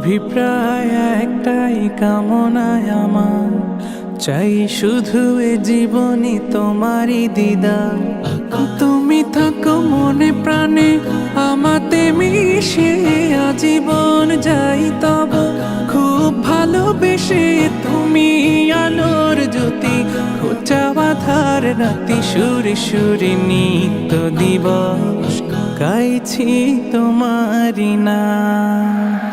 অভিপ্রায় একটাই কামনায় আমার, চাই শুধু এ জীবনে তোমারই দিদার। তুমি থাকো মনে প্রাণে আমাতে মিশে, আজীবন যাই তব খুব ভালোবেসে। তুমি আলোর জ্যোতি, খোঁচা বাঁধার রাতি, সুরে সুরে নিত্য দিবস গাইছি তোমারি নাম।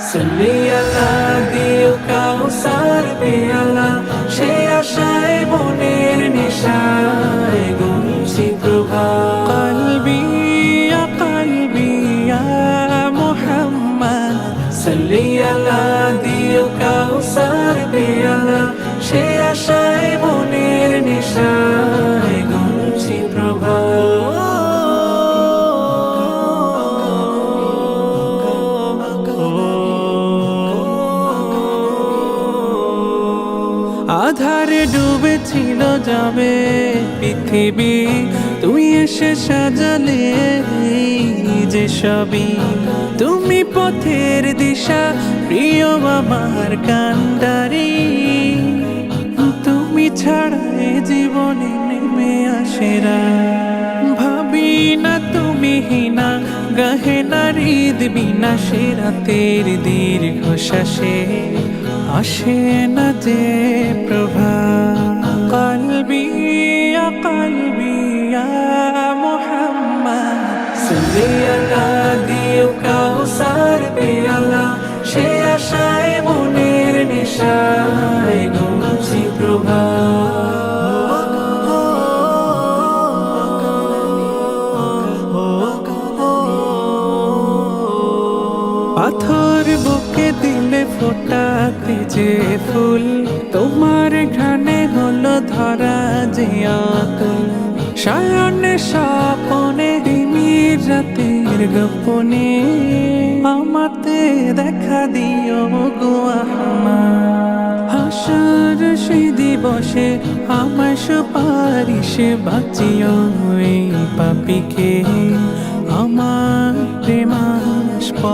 সাল্লি আলা দিও কাউসার পেয়ালা, সে আশায় মনের নেশায় গুনছি প্রভাত। কলবি ইয়া কলবি ইয়া মুহাম্মদ, সাল্লি আলা দিও কাউসার পেয়ালা, সে আশায় মনের নেশায় গুনছি প্রভাত। আধারে ডুবেছিল যাবে পৃথিবী, তুই এসে সাজালে যে সবই। তুমি পথের দিশা, প্রিয় আমার কান্ডারি। তুমি ছাড়া এ জীবনে নেমে আসেরা, ভাবি না তুমি হিনা গাহে না হৃদ বিনা। সে রাতের দীর্ঘ শ্বাসে আসে না যে প্রভা। কলবি ইয়া কলবি ইয়া মুহাম্মদ, সাল্লি আলা দিও কাউসার পেয়ালা, সে আশায় মনের নেশায় গুনছি প্রভা। পাথর বুকে দিলে ফোটাতে যে ফুল, তোমার ঘ্রাণে হলো ধরা যে আকুল। শয়নে স্বপনে তিমির রাতের গোপনে, আমাতে দেখা দিও গো আহমদ। হাসর সেই দিবসে আমার সুপারিশে বাঁচিও এই পাপীকে আমার প্রেমাস্পদ।